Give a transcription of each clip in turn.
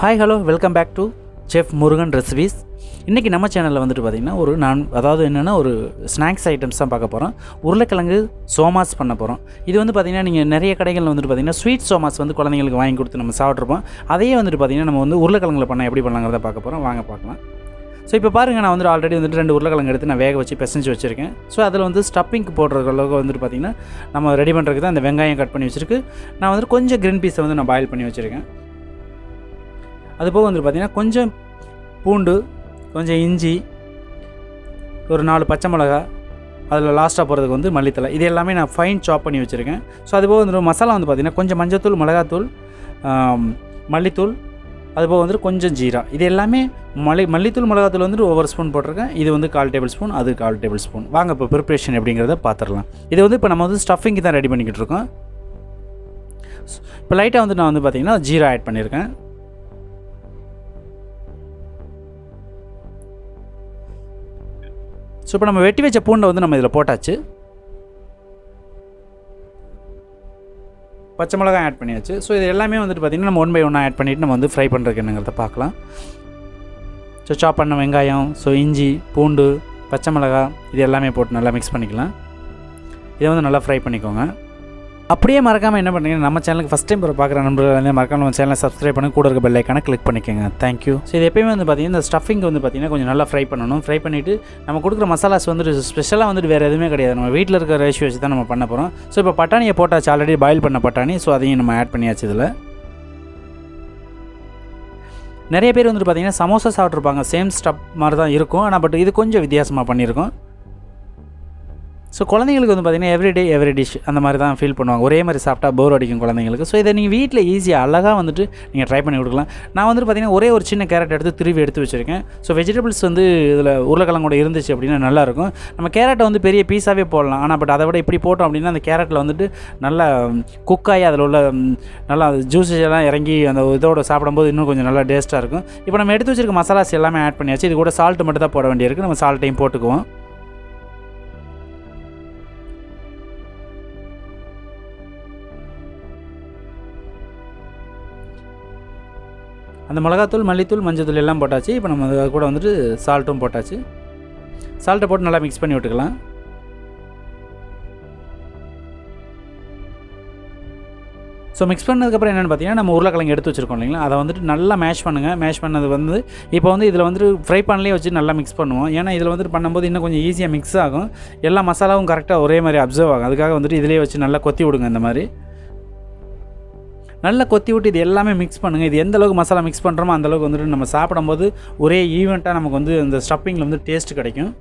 Hi, hello, welcome back to Chefmurugansrecipe. இன்றைக்கி நம்ம சேனலில் வந்துட்டு பார்த்திங்கன்னா ஒரு ஸ்நாக்ஸ் ஐட்டம்ஸ் தான் பார்க்க போகிறோம். உருளைக்கிழங்கு சோமாஸ் பண்ண போகிறோம். இது வந்து பார்த்திங்கன்னா நீங்கள் நிறைய கடைகளில் வந்துட்டு பார்த்திங்கன்னா ஸ்வீட் சோமாஸ் வந்து குழந்தைங்களுக்கு வாங்கி கொடுத்து நம்ம சாப்பிட்ருப்போம். அதையே வந்துட்டு பார்த்திங்கன்னா நம்ம வந்து உருளைக்கிழங்குல பண்ண எப்படி பண்ணலாங்கிறத பார்க்க போகிறோம். வாங்க பார்க்கலாம். ஸோ இப்போ பாருங்கள், நான் வந்து ஆல்ரெடி வந்துட்டு 2 உருளைக்கிழங்கு எடுத்து நான் வேக வச்சு பிசைஞ்சு வச்சுருக்கேன். ஸோ அதில் வந்து ஸ்டப்பிங்க்கு போடுற அளவுக்கு வந்துட்டு பார்த்திங்கன்னா நம்ம ரெடி பண்ணுறதுக்கு தான் அந்த வெங்காயம் கட் பண்ணி வச்சுருக்கு. நான் வந்துட்டு கொஞ்சம் க்ரீன் பீஸை வந்து நான் பாயில் பண்ணி வச்சுருக்கேன். அதுபோக வந்துட்டு பார்த்திங்கன்னா கொஞ்சம் பூண்டு, கொஞ்சம் இஞ்சி, ஒரு 4 பச்சை மிளகா, அதில் லாஸ்ட்டாக போகிறதுக்கு வந்து மல்லித்தலை, இது எல்லாமே நான் ஃபைன் சாப் பண்ணி வச்சுருக்கேன். ஸோ அதுபோக வந்துட்டு மசாலா வந்து பார்த்திங்கன்னா கொஞ்சம் மஞ்சத்தூள், மிளகாத்தூள், மல்லித்தூள், அதுபோக வந்துட்டு கொஞ்சம் ஜீரா, இது எல்லாமே மல்லித்தூள் மிளகாத்தூள் வந்துட்டு ஒவ்வொரு ஸ்பூன் போட்டிருக்கேன். இது வந்து 1/4 டேபிள் ஸ்பூன், அது 1/4 டேபிள் ஸ்பூன். வாங்க இப்போ ப்ரிப்ரேஷன் எப்படிங்கிறத பார்த்துடலாம். இது வந்து இப்போ நம்ம வந்து ஸ்டஃபிங்கு தான் ரெடி பண்ணிக்கிட்டு இருக்கோம். இப்போ லைட்டாக வந்து நான் வந்து பார்த்திங்கன்னா ஜீரா ஆட் பண்ணியிருக்கேன். ஸோ இப்போ நம்ம வெட்டி வச்ச பூண்டை வந்து நம்ம இதில் போட்டாச்சு. பச்சை மிளகாய் ஆட் பண்ணியாச்சு. ஸோ இது எல்லாமே வந்துட்டு பார்த்திங்கன்னா நம்ம 1 by 1 ஆட் பண்ணிவிட்டு நம்ம வந்து ஃப்ரை பண்ணுறதுக்கு என்னங்கிறத பார்க்கலாம். ஸோ சாப் பண்ண வெங்காயம், ஸோ இஞ்சி, பூண்டு, பச்சை மிளகாய், இது எல்லாமே போட்டு நல்லா மிக்ஸ் பண்ணிக்கலாம். இதை வந்து நல்லா ஃப்ரை பண்ணிக்கோங்க. அப்படியே மறக்காமல் என்ன பண்ணுறீங்கன்னா, நம்ம சேனலுக்கு ஃபஸ்ட் டைம் பார்க்குற நண்பர்கள் வந்து மறக்காம நம்ம சேனலை சப்ஸ்கிரைப் பண்ணி கூட இருக்க பெல் ஐக்கானை கிளிக் பண்ணிக்கோங்க. தேங்க்யூ. ஸோ இது எப்பயுமே வந்து பார்த்திங்கன்னா இந்த ஸ்டஃபிங் வந்து பார்த்திங்கன்னா கொஞ்சம் நல்லா ஃப்ரை பண்ணணும். ஃப்ரை பண்ணிவிட்டு நம்ம கொடுக்குற மசாலாஸ் வந்துட்டு ஸ்பெஷலாக வந்துட்டு வேறு எதுவுமே கிடையாது. நம்ம வீட்டில் இருக்க ரேஷியோ வச்சு தான் நம்ம பண்ண போகிறோம். ஸோ இப்போ பட்டாணியை போட்டாச்சு, ஆல்ரெடி பாயில் பண்ண பட்டாணி. ஸோ அதையும் நம்ம ஆட் பண்ணியாச்சு. இதில் நிறைய பேர் வந்துட்டு பார்த்திங்கன்னா சமோசா சாப்பிட்ருப்பாங்க, சேம் ஸ்டப் மாதிரி தான் இருக்கும். ஆனால் பட் இது கொஞ்சம் வித்தியாசமாக பண்ணியிருக்கோம். ஸோ குழந்தைங்களுக்கு வந்து பார்த்திங்கன்னா எவ்ரி டிஷ் அந்த மாதிரி தான் ஃபீல் பண்ணுவாங்க. ஒரே மாதிரி சாப்பிட்டா போர் அடிக்கும் குழந்தைங்களுக்கு. ஸோ இதை நீங்கள் வீட்டில் ஈஸியாக அழகாக வந்துட்டு நீங்கள் ட்ரை பண்ணி கொடுக்கலாம். நான் வந்துட்டு பார்த்திங்கன்னா ஒரே ஒரு சின்ன கேரட் எடுத்து திருவி எடுத்து வச்சுருக்கேன். ஸோ வெஜிடபிள்ஸ் வந்து இதில் உருளைக்கிழங்கோட இருந்துச்சு அப்படின்னா நல்லாயிருக்கும். நம்ம கேரட்டை வந்து பெரிய பீஸாகவே போடலாம். ஆனால் பட் அதை விட இப்படி போட்டோம் அப்படின்னா அந்த கேரட்டில் வந்துட்டு நல்லா குக்காகி அதில் உள்ள நல்லா ஜூஸஸ் எல்லாம் இறங்கி அந்த இதோட சாப்பிடும்போது இன்னும் கொஞ்சம் நல்லா டேஸ்ட்டாக இருக்கும். இப்போ நம்ம எடுத்து வச்சுருக்க மசாலாஸ் எல்லாமே ஆட் பண்ணியாச்சு. இது கூட சால்ட்டு மட்டும் தான் போட வேண்டியிருக்கு. நம்ம சால்ட்டையும் போட்டுக்குவோம். அந்த மிளகாத்தூள், மல்லித்தூள், மஞ்சத்தூள் எல்லாம் போட்டாச்சு. இப்போ நம்ம அது கூட வந்துட்டு சால்ட்டும் போட்டாச்சு. சால்ட்டை போட்டு நல்லா மிக்ஸ் பண்ணி விட்டுக்கலாம். ஸோ மிக்ஸ் பண்ணதுக்கப்புறம் என்னென்னு பார்த்தீங்கன்னா நம்ம உருளைக்கிழங்கு எடுத்து வச்சுருக்கோம் இல்லைங்களா, அதை வந்துட்டு நல்லா மேஷ் பண்ணுங்கள். மேஷ் பண்ணது வந்து இப்போ வந்து இதில் வந்துட்டு ஃப்ரை பண்ணலேயே வச்சு நல்லா மிக்ஸ் பண்ணுவோம். ஏன்னா இதில் வந்துட்டு பண்ணும்போது இன்னும் கொஞ்சம் ஈஸியாக மிக்ஸ் ஆகும். எல்லா மசாலாவும் கரெக்டாக ஒரே மாதிரி அப்சர்வ் ஆகும். அதுக்காக வந்துட்டு இதிலே வச்சு நல்லா கொத்தி விடுங்க. இந்த மாதிரி நல்லா கொத்தி விட்டு இது எல்லாமே மிக்ஸ் பண்ணுங்கள். இது எந்த அளவுக்கு மசாலா மிக்ஸ் பண்ணுறோமோ அந்தளவுக்கு வந்துட்டு நம்ம சாப்பிடும்போது ஒரே ஈவெண்ட்டாக நமக்கு வந்து இந்த ஸ்டஃப்பிங்கில் வந்து டேஸ்ட் கிடைக்கும்.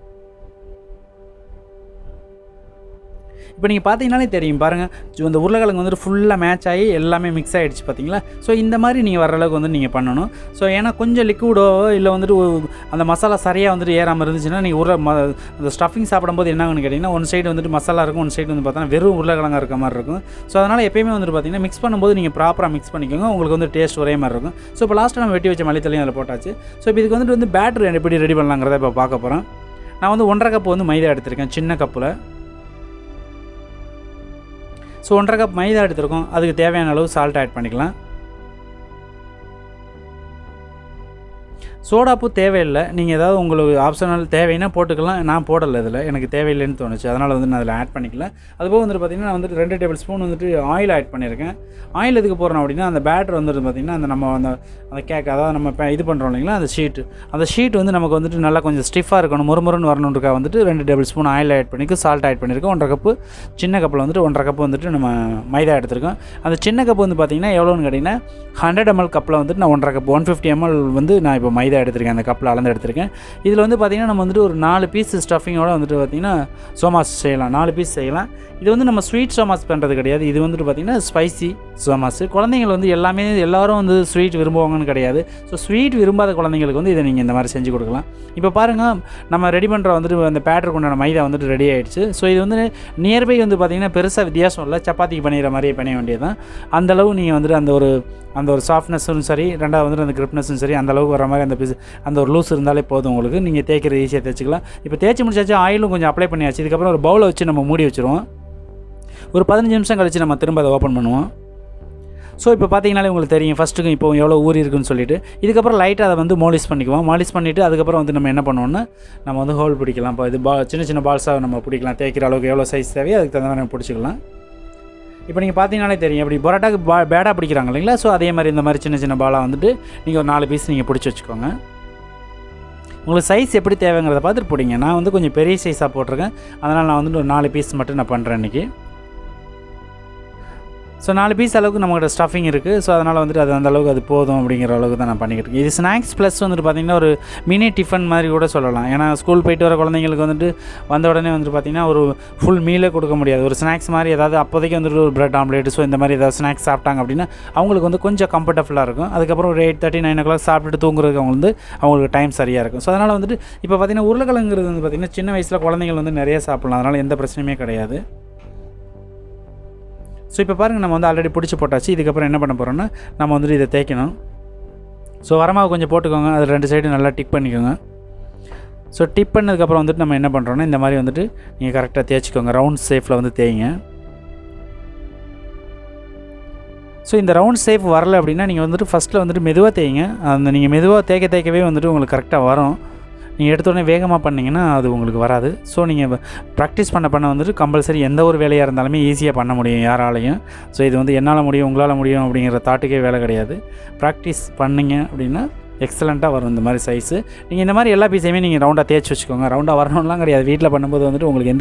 இப்போ நீங்கள் பார்த்தீங்கன்னாலே தெரியும் பாருங்கள், இந்த உருளைக்கிழங்கு வந்துட்டு ஃபுல்லாக மேட்ச் ஆகி எல்லாமே மிக்ஸ் ஆகிடுச்சு பார்த்தீங்களா. ஸோ இந்த மாதிரி நீங்கள் வர அளவுக்கு வந்து நீங்கள் பண்ணணும். ஸோ ஏன்னா கொஞ்சம் லிக்விடோ இல்லை வந்துட்டு அந்த மசாலா சரியாக வந்துட்டு ஏறாமல் இருந்துச்சுன்னா நீங்கள் அந்த ஸ்டஃபிங் சாப்பிடும்போது என்ன ஆகுன்னு கேட்டிங்கன்னா, ஒன் சைடு வந்துட்டு மசாலா இருக்கும், ஒன் சைடு வந்து பார்த்தீங்கன்னா வெறும் உருளைக்கிழங்காக இருக்க மாதிரி இருக்கும். ஸோ அதனால் எப்பயுமே வந்துட்டு பார்த்தீங்கன்னா மிக்ஸ் பண்ணும்போது நீங்கள் ப்ராப்பராக மிக்ஸ் பண்ணிக்கோங்க. உங்களுக்கு வந்து டேஸ்ட் ஒரே மாதிரி இருக்கும். ஸோ இப்போ லாஸ்ட்டாக நம்ம வெட்டி வச்ச மல்லித்தலையும் அதில் போட்டாச்சு. ஸோ இப்போ இதுக்கு வந்துட்டு பேட்டர் எப்படி ரெடி பண்ணலாங்கிறத இப்போ பார்க்க போகிறேன். நான் வந்து 1.5 கப் வந்து மைதா எடுத்திருக்கேன், சின்ன கப்பில். ஸோ 1.5 கப் மைதா எடுத்துருக்கோம். அதுக்கு தேவையான அளவு சால்ட் ஆட் பண்ணிக்கலாம். சோடாப்பு தேவையில்லை. நீங்கள் ஏதாவது உங்களுக்கு ஆப்ஷனல் தேவைன்னா போட்டுக்கலாம். நான் போடலை, இதில் எனக்கு தேவையில்லைன்னு தோணுச்சு. அதனால் வந்து நான் அதில் ஆட் பண்ணிக்கல. அதுபோக வந்துட்டு பார்த்திங்கன்னா நான் வந்துட்டு 2 டேபிள் ஸ்பூன் வந்துட்டு ஆயில் ஆட் பண்ணியிருக்கேன். ஆயில் எதுக்கு போடுறோம் அப்படின்னா, அந்த பேட்டர் வந்துட்டு பார்த்திங்கன்னா அந்த கேக், அதாவது நம்ம இது பண்ணுறோம் இல்லைங்களா, அந்த ஷீட் வந்து நமக்கு வந்துட்டு நல்லா கொஞ்சம் ஸ்டிஃபாக இருக்கணும், முறுமுறுன்னு வரணுன்றக்காக வந்துட்டு 2 டேபிள் ஸ்பூன் ஆயில் ஆட் பண்ணிக்க, சால்ட் ஆட் பண்ணியிருக்கோம். 1.5 கப்பு சின்ன கப்பில் வந்துட்டு 1.5 கப்பு வந்துட்டு நம்ம மைதா எடுத்திருக்கோம். அந்த சின்ன கப்பு வந்து பார்த்திங்கன்னா எவ்வளோன்னு கேட்டிங்கன்னா 100 ml கப்பில் வந்துட்டு நான் 1.5 கப் 150 ml வந்து நான் இப்போ மைதா எடுத்திருக்கேன். அந்த கப்பில் அளந்து எடுத்திருக்கேன். இதில் வந்து பார்த்திங்கன்னா நம்ம வந்துட்டு ஒரு 4 பீஸ் ஸ்டஃபிங்கோடு வந்துட்டு பார்த்திங்கன்னா சோமாஸ் செய்யலாம். 4 பீஸ் செய்யலாம். இது வந்து நம்ம ஸ்வீட் சோமாஸ் பண்ணுறது கிடையாது. இது வந்துட்டு பார்த்திங்கன்னா ஸ்பைசி சோமாஸ். குழந்தைங்கள் வந்து எல்லோரும் வந்து ஸ்வீட் விரும்புவாங்கன்னு கிடையாது. ஸோ ஸ்வீட் விரும்பாத குழந்தைங்களுக்கு வந்து இதை நீங்கள் இந்த மாதிரி செஞ்சு கொடுக்கலாம். இப்போ பாருங்கள், நம்ம ரெடி பண்ணுற வந்துட்டு அந்த பேட்டருக்கு உண்டான மைதா வந்துட்டு ரெடி ஆகிடுச்சு. ஸோ இது வந்து நியர்பை வந்து பார்த்திங்கன்னா பெருசாக வித்தியாசம் இல்லை, சப்பாத்திக்கு பண்ணிடுற மாதிரியே பண்ண வேண்டியது தான். அந்தளவு நீங்கள் வந்துட்டு அந்த ஒரு சாஃப்ட்னஸும் சரி, ரெண்டாவது வந்துட்டு அந்த கிரிப்னஸும் சரி, அந்தளவுக்கு வர மாதிரி அந்த ஒரு லூஸ் இருந்தாலே போதும் உங்களுக்கு. நீங்கள் தேய்க்கிறது ஈஸியாக தேய்ச்சிக்கலாம். இப்போ தேய்ச்சி முடிச்சாச்சு, ஆயிலும் கொஞ்சம் அப்ளை பண்ணியாச்சு. இதுக்கப்புறம் ஒரு பவுலை வச்சு நம்ம மூடி வச்சுருவோம். ஒரு 15 நிமிஷம் கழித்து நம்ம திரும்ப அதை ஓப்பன் பண்ணுவோம். ஸோ இப்போ பார்த்தீங்கனாலே உங்களுக்கு தெரியும் ஃபஸ்ட்டுக்கு இப்போ எவ்வளோ ஊறி இருக்குன்னு சொல்லிட்டு இதுக்கப்புறம் லைட்டாக அதை வந்து மாலிஷ் பண்ணிக்குவோம். மாலிஷ் பண்ணிவிட்டு அதுக்கப்புறம் வந்து நம்ம என்ன பண்ணுவோம்னா நம்ம வந்து ஹோல் பிடிக்கலாம். இப்போ இது சின்ன சின்ன பால்ஸாக நம்ம பிடிக்கலாம். தேய்க்கிற அளவுக்கு எவ்வளோ சைஸ் தேவையோ அதுக்கு தகுந்த மாதிரி நம்ம பிடிச்சிக்கலாம். இப்போ நீங்கள் பார்த்தீங்கனாலே தெரியும் அப்படி பரோட்டாக்கு பேடாக பிடிக்கிறாங்க இல்லைங்களா? ஸோ அதே மாதிரி இந்த மாதிரி சின்ன சின்ன பாலாக வந்துட்டு நீங்கள் ஒரு 4 பீஸ் நீங்கள் பிடிச்சி வச்சுக்கோங்க. உங்களுக்கு சைஸ் எப்படி தேவைங்கிறத பார்த்துட்டு பிடிங்க. நான் வந்து கொஞ்சம் பெரிய சைஸாக போட்டிருக்கேன். அதனால் நான் வந்துட்டு ஒரு 4 பீஸ் மட்டும் நான் பண்ணுறேன் இன்றைக்கி. ஸோ 4 பீஸ் அளவுக்கு நம்மகிட்ட ஸ்டஃபிங் இருக்குது. ஸோ அதனால் வந்துட்டு அது அந்தளவுக்கு அது போதும் அப்படிங்கிற அளவுக்கு தான் நான் பண்ணிக்கிட்டு இருக்கேன். இது ஸ்நாக்ஸ் ப்ளஸ் வந்துட்டு பார்த்திங்கன்னா ஒரு மினி டிஃபன் மாதிரி கூட சொல்லலாம். ஏன்னா ஸ்கூல் போயிட்டு வர குழந்தைங்களுக்கு வந்துட்டு வந்த உடனே வந்துட்டு பார்த்திங்கன்னா ஒரு ஃபுல் மீலே கொடுக்க முடியாது. ஒரு ஸ்நாக்ஸ் மாதிரி ஏதாவது அப்போதைக்கு வந்துட்டு ஒரு பிரெட் ஆம்லேட் ஸோ இந்த மாதிரி ஏதாவது ஸ்நாக்ஸ் சாப்பிட்டாங்க அப்படின்னா அவங்களுக்கு வந்து கொஞ்சம் கம்ஃபர்டபுளாக இருக்கும். அதுக்கப்புறம் ஒரு 8:30 9 o'clock சாப்பிட்டுட்டு தூங்குறதுக்கு அவங்களுக்கு டைம் சரியாக இருக்கும். ஸோ அதனால் வந்துட்டு இப்போ பார்த்திங்கன்னா உருளைக்கிழங்குறது வந்து பார்த்திங்கன்னா சின்ன வயசில் குழந்தைங்கள் வந்து நிறைய சாப்பிட்லாம். அதனால் எந்த பிரச்சனையுமே கிடையாது. ஸோ இப்போ பாருங்கள் நம்ம வந்து ஆல்ரெடி பிடிச்சி போட்டாச்சு. இதுக்கப்புறம் என்ன பண்ண போகிறோன்னா நம்ம வந்துட்டு இதை தேய்க்கணும். ஸோ வரமாவு கொஞ்சம் போட்டுக்கோங்க. அது 2 சைடு நல்லா டிக் பண்ணிக்கோங்க. ஸோ டிப் பண்ணதுக்கப்புறம் வந்துட்டு நம்ம என்ன பண்ணுறோன்னா இந்த மாதிரி வந்துட்டு நீங்கள் கரெக்டாக தேய்ச்சிக்கோங்க. ரவுண்ட் ஷேப்பில் வந்து தேய்ங்க. ஸோ இந்த ரவுண்ட் ஷேப் வரல அப்படின்னா நீங்கள் வந்துட்டு ஃபஸ்ட்டில் வந்துட்டு மெதுவாக தேய்ங்க. அந்த நீங்கள் மெதுவாக தேய்க்கவே வந்துட்டு உங்களுக்கு கரெக்டாக வரும். நீங்கள் எடுத்தோடனே வேகமாக பண்ணிங்கன்னா அது உங்களுக்கு வராது. ஸோ நீங்கள் ப்ராக்டிஸ் பண்ண வந்துட்டு கம்பல்சரி எந்த ஒரு வேலையாக இருந்தாலுமே ஈஸியாக பண்ண முடியும் யாராலையும். ஸோ இது வந்து என்னால் முடியும் உங்களால் முடியும் அப்படிங்கிற தாட்டுக்கே வேலை கிடையாது. ப்ராக்டிஸ் பண்ணிங்க அப்படின்னா எக்ஸலண்ட்டாக வரும் இந்த மாதிரி சைஸு. நீங்கள் இந்த மாதிரி எல்லா பீஸையுமே நீங்கள் ரவுண்டாக தேய்ச்சி வச்சுக்கோங்க. ரவுண்டாக வரணும்லாம் கிடையாது. வீட்டில் பண்ணும்போது வந்துட்டு உங்களுக்கு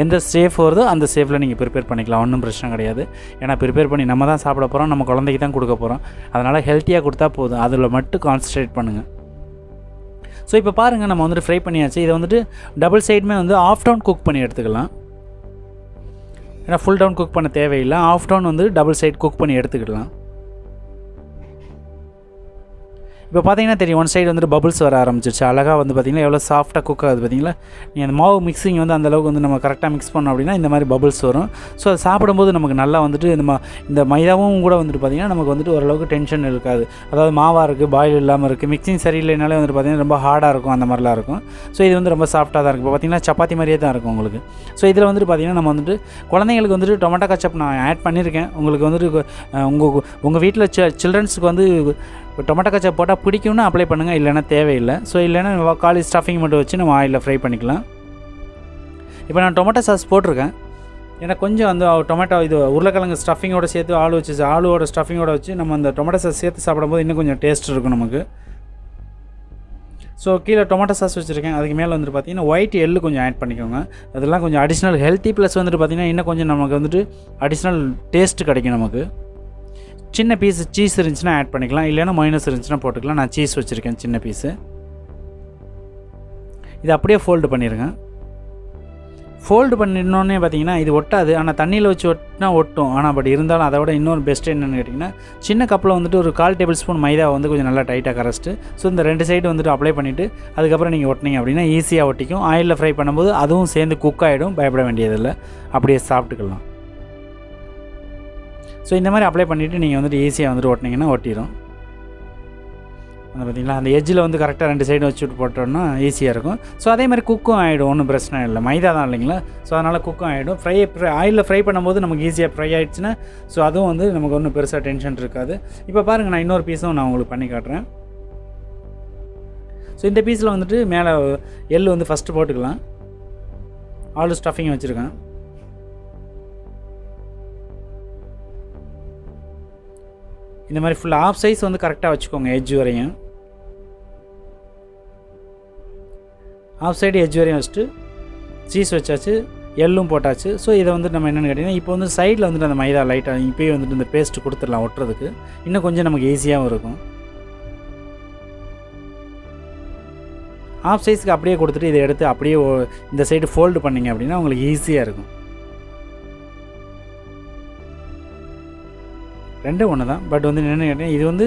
எந்த ஷேப் வருதோ அந்த ஷேப்பில் நீங்கள் ப்ரிப்பேர் பண்ணிக்கலாம். ஒன்றும் பிரச்சனை கிடையாது. ஏன்னா ப்ரிப்பேர் பண்ணி நம்ம தான் சாப்பிட போகிறோம், நம்ம குழந்தைக்கு தான் கொடுக்க போகிறோம். அதனால் ஹெல்த்தியாக கொடுத்தா போதும். அதில் மட்டும் கான்சன்ட்ரேட் பண்ணுங்கள். ஸோ இப்போ பாருங்கள் நம்ம வந்துட்டு ஃப்ரை பண்ணியாச்சு. இதை வந்துட்டு டபுள் சைடுமே வந்து ஆஃப் டவுன் குக் பண்ணி எடுத்துக்கலாம். ஏன்னா ஃபுல் டவுன் குக் பண்ண தேவையில்லை. ஆஃப் டவுன் வந்து டபுள் சைடு குக் பண்ணி எடுத்துக்கிடலாம். இப்போ பார்த்தீங்கன்னா தெரியும் ஒன் சைடு வந்துட்டு பபுள்ஸ் வர ஆரம்பிச்சிருச்சு. அழகாக வந்து பார்த்திங்கன்னா எவ்வளோ சாஃப்ட்டாக குக் ஆகுது பார்த்தீங்களா? நீங்கள் அந்த மாவு மிக்ஸிங் வந்து அந்தளவுக்கு வந்து நம்ம கரெக்டாக மிக்ஸ் பண்ணோம் அப்படின்னா இந்த மாதிரி பபுள்ஸ் வரும். ஸோ அது சாப்பிடும்போது நமக்கு நல்லா வந்துட்டு இந்த மைதாவும் கூட வந்துட்டு பார்த்திங்கன்னா நமக்கு வந்துட்டு ஓரளவுக்கு டென்ஷன் இருக்காது. அதாவது மாவாக இருக்குது, பாயில் இல்லாமல் இருக்குது, மிக்சிங் சரியில்லைனாலே வந்துட்டு பார்த்திங்கன்னா ரொம்ப ஹார்டாக இருக்கும், அந்த மாதிரிலாம் இருக்கும். ஸோ இது வந்து ரொம்ப சாஃப்ட்டாக தான் இருக்குது. இப்போ பார்த்திங்கன்னா சப்பாத்தி மாதிரியே தான் இருக்கும் உங்களுக்கு. ஸோ இதில் வந்துட்டு பார்த்திங்கன்னா நம்ம வந்துட்டு குழந்தைங்களுக்கு வந்துட்டு டொமேட்டோ கெச்சப் நான் ஆட் பண்ணியிருக்கேன். உங்களுக்கு வந்துட்டு உங்கள் வீட்டில் சில்ட்ரன்ஸுக்கு வந்து டொமேட்டோ கெச்சப் போட்டால் பிடிக்கும்னு அப்ளை பண்ணுங்கள், இல்லைன்னா தேவையில்லை. ஸோ இல்லைன்னா காலி ஸ்டஃபிங் மட்டும் வச்சு நம்ம ஆயிலில் ஃப்ரை பண்ணிக்கலாம். இப்போ நான் டொமேட்டோ சாஸ் போட்டிருக்கேன். ஏன்னா கொஞ்சம் அந்த டொமேட்டோ இது உருளைக்கிழங்கு ஸ்டஃபிங்கோட சேர்த்து ஆளுவோட ஸ்டஃபிங்கோட வச்சு நம்ம அந்த டொமேட்டோ சாஸ் சேர்த்து சாப்பிடும்போது இன்னும் கொஞ்சம் டேஸ்ட் இருக்கும் நமக்கு. ஸோ கீழே டொமேட்டோ சாஸ் வச்சுருக்கேன். அதுக்கு மேலே வந்துட்டு பார்த்திங்கன்னா ஒயிட் எள்ளு கொஞ்சம் ஆட் பண்ணிக்கோங்க. அதெல்லாம் கொஞ்சம் அடிஷ்னல் ஹெல்த்தி ப்ளஸ் வந்துட்டு பார்த்திங்கன்னா இன்னும் கொஞ்சம் நமக்கு வந்துட்டு அடிஷ்னல் டேஸ்ட்டு கிடைக்கும் நமக்கு. சின்ன பீஸு சீஸ் இருந்துச்சுன்னா ஆட் பண்ணிக்கலாம், இல்லைன்னா மைனஸ் இருந்துச்சுன்னா போட்டுக்கலாம். நான் சீஸ் வச்சுருக்கேன் சின்ன பீஸு. இது அப்படியே ஃபோல்டு பண்ணிடுங்க. ஃபோல்டு பண்ணிடணுன்னே பார்த்தீங்கன்னா இது ஒட்டாது. ஆனால் தண்ணியில் வச்சு ஒட்டினா ஒட்டும். ஆனால் பட் இருந்தாலும் அதை விட இன்னொரு பெஸ்ட்டு என்னென்னு கேட்டிங்கன்னா சின்ன கப்பில் வந்துட்டு ஒரு 1/4 டேபிள் ஸ்பூன் மைதாவை வந்து கொஞ்சம் நல்லா டைட்டாக கரைச்சிட்டு ஸோ இந்த 2 சைடு வந்துட்டு அப்ளை பண்ணிவிட்டு அதுக்கப்புறம் நீங்கள் ஒட்டினீங்க அப்படின்னா ஈஸியாக ஒட்டிக்கும். ஆயிலில் ஃப்ரை பண்ணும்போது அதுவும் சேர்ந்து குக் ஆகிடும். பயப்பட வேண்டியதில்லை, அப்படியே சாப்பிட்டுக்கலாம். ஸோ இந்த மாதிரி அப்ளை பண்ணிவிட்டு நீங்கள் வந்துட்டு ஈஸியாக வந்துட்டு ஒட்டினீங்கன்னா ஒட்டிடும். அந்த பார்த்திங்களா அந்த எஜ்ஜில் வந்து கரெக்டாக 2 சைடு வச்சுட்டு போட்டோம்னா ஈஸியாக இருக்கும். ஸோ அதே மாதிரி குக்கும் ஆகிடும், ஒன்றும் பிரச்சனை இல்லை. மைதா தான் இல்லைங்களா? ஸோ அதனால் குக்கும் ஆகிடும். ஆயிலில் ஃப்ரை பண்ணும்போது நமக்கு ஈஸியாக ஃப்ரை ஆகிடுச்சுன்னா ஸோ அதுவும் வந்து நமக்கு ஒன்றும் பெருசாக டென்ஷன் இருக்காது. இப்போ பாருங்கள் நான் இன்னொரு பீஸும் நான் உங்களுக்கு பண்ணி காட்டுறேன். ஸோ இந்த பீஸில் வந்துட்டு மேலே எள்ளு வந்து ஃபஸ்ட்டு போட்டுக்கலாம். ஆலு ஸ்டஃபிங் வச்சுருக்கேன். இந்த மாதிரி ஃபுல் ஆஃப் சைஸ் வந்து கரெக்டாக வச்சுக்கோங்க. எட்ஜ் வரையும் ஆஃப் சைடு எட்ஜ் வரையும் வச்சுட்டு சீஸ் வச்சாச்சு, எள்ளும் போட்டாச்சு. ஸோ இதை வந்து நம்ம என்னென்னு கேட்டிங்கன்னா இப்போ வந்து சைடில் வந்துட்டு அந்த மைதா லைட்டாக இப்போயே வந்துட்டு இந்த பேஸ்ட்டு கொடுத்துடலாம் ஒட்டுறதுக்கு. இன்னும் கொஞ்சம் நமக்கு ஈஸியாகவும் இருக்கும். ஆஃப் சைஸ்க்கு அப்படியே கொடுத்துட்டு இதை எடுத்து அப்படியே இந்த சைடு ஃபோல்டு பண்ணிங்க அப்படின்னா உங்களுக்கு ஈஸியாக இருக்கும். ரெண்டும் ஒன்று தான். பட் வந்து என்னென்னு கேட்டிங்கன்னா இது வந்து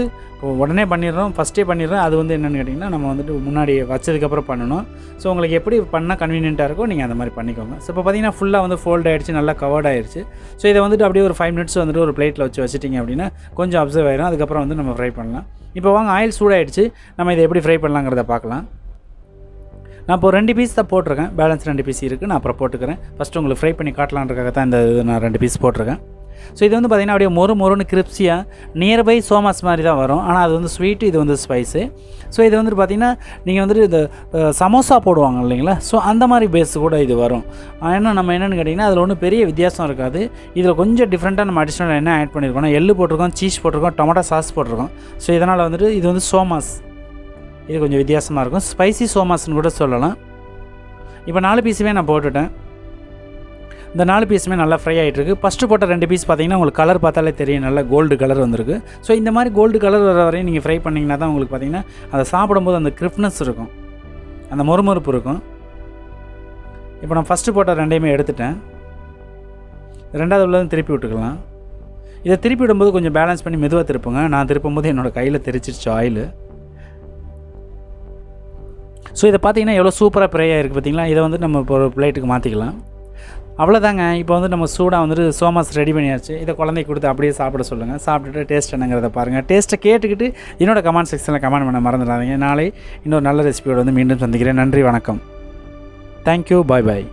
உடனே பண்ணிடுறோம், ஃபஸ்ட்டே பண்ணிடுறோம். அது வந்து என்னென்னு கேட்டிங்கன்னா நம்ம வந்துட்டு முன்னாடி வச்சதுக்கப்புறம் பண்ணணும். ஸோ உங்களுக்கு எப்படி பண்ணால் கன்வீனியண்ட்டாக இருக்கோ நீங்கள் அந்த மாதிரி பண்ணிக்கோங்க. ஸோ இப்போ பார்த்திங்கன்னா ஃபுல்லாக வந்து ஃபோல்ட் ஆகிடுச்சு, நல்லா கவர்ட் ஆகிடுச்சு. ஸோ இதை வந்துட்டு அப்படியே ஒரு 5 minutes வந்துட்டு ஒரு பிளேட்டில் வச்சுட்டிங்க அப்படின்னா கொஞ்சம் அப்சர்வ் ஆகிடும். அதுக்கப்புறம் வந்து நம்ம ஃப்ரை பண்ணலாம். இப்போ வாங்க ஆயில் சூடாகிடுச்சு, நம்ம இதை எப்படி ஃப்ரை பண்ணலாங்கிறத பார்க்கலாம். நான் இப்போ 2 பீஸ் தான் போட்டிருக்கேன். பேலன்ஸ் 2 பீஸ் இருக்குது, நான் அப்புறம் போட்டுக்கிறேன். ஃபஸ்ட்டு உங்களுக்கு ஃப்ரை பண்ணி காட்டலான்றதுக்காக தான் இந்த நான் 2 பீஸ் போட்டிருக்கேன். ஸோ இது வந்து பார்த்திங்கன்னா அப்படியே மொறுன்னு கிரிப்ஸியாக நியர்பை சோமாஸ் மாதிரி தான் வரும். ஆனால் அது வந்து ஸ்வீட்டு, இது வந்து ஸ்பைஸு. ஸோ இது வந்துட்டு பார்த்திங்கன்னா நீங்கள் வந்துட்டு இந்த சமோசா போடுவாங்க இல்லைங்களா, ஸோ அந்த மாதிரி பேஸ் கூட இது வரும். ஏன்னா நம்ம என்னென்னு கேட்டிங்கன்னா அதில் ஒன்றும் பெரிய வித்தியாசம் இருக்காது. இதில் கொஞ்சம் டிஃப்ரெண்ட்டாக நம்ம அடிஷ்னல் என்ன ஆட் பண்ணியிருக்கோம்னா எள்ளு போட்டிருக்கோம், சீஸ் போட்டிருக்கோம், டொமேட்டோ சாஸ் போட்டிருக்கோம். ஸோ இதனால் வந்துட்டு இது வந்து சோமாஸ், இது கொஞ்சம் வித்தியாசமாக இருக்கும். ஸ்பைசி சோமாஸ்ன்னு கூட சொல்லலாம். இப்போ 4 பீஸுமே நான் போட்டுட்டேன். இந்த 4 பீஸுமே நல்லா ஃப்ரை ஆகிட்டுருக்கு. ஃபஸ்ட்டு போட்ட 2 பீஸ் பார்த்திங்கன்னா உங்களுக்கு கலர் பார்த்தாலே தெரியும், நல்லா கோல்டு கலர் வந்திருக்கு. ஸோ இந்த மாதிரி கோல்டு கலர் வர வரையும் நீங்கள் ஃப்ரை பண்ணிங்கன்னா தான் உங்களுக்கு பார்த்திங்கன்னா அதை சாப்பிடும்போது அந்த கிரிப்னஸ் இருக்கும், அந்த மொறுமொறுப்பு இருக்கும். இப்போ நான் ஃபஸ்ட்டு போட்ட 2யுமே எடுத்துட்டேன். 2வது உள்ளதும் திருப்பி விட்டுக்கலாம். இதை திருப்பி விடும்போது கொஞ்சம் பேலன்ஸ் பண்ணி மெதுவாக திருப்புங்க. நான் திருப்பும்போது என்னோடய கையில் தெரிச்சிருச்சு ஆயிலு. ஸோ இதை பார்த்திங்கன்னா எவ்வளோ சூப்பராக ஃப்ரை ஆகிருக்கு பார்த்திங்களா. இதை வந்து நம்ம இப்போ ஒரு பிளேட்டுக்கு மாற்றிக்கலாம். அவ்வளோதாங்க. இப்போ வந்து நம்ம சூடாக வந்துட்டு சோமாஸ் ரெடி பண்ணியாச்சு. இதை குழந்தைக்கு கொடுத்து அப்படியே சாப்பிட சொல்லுங்கள். சாப்பிட்டுட்டு டேஸ்ட் என்னங்கிறத பாருங்கள். டேஸ்ட்டை கேட்டுக்கிட்டு என்னோட கமெண்ட் செக்ஷனில் கமெண்ட் பண்ண மறந்துடாதீங்க. நாளை இன்னொரு நல்ல ரெசிபியோடு வந்து மீண்டும் சந்திக்கிறேன். நன்றி, வணக்கம். தேங்க்யூ, பாய் பாய்.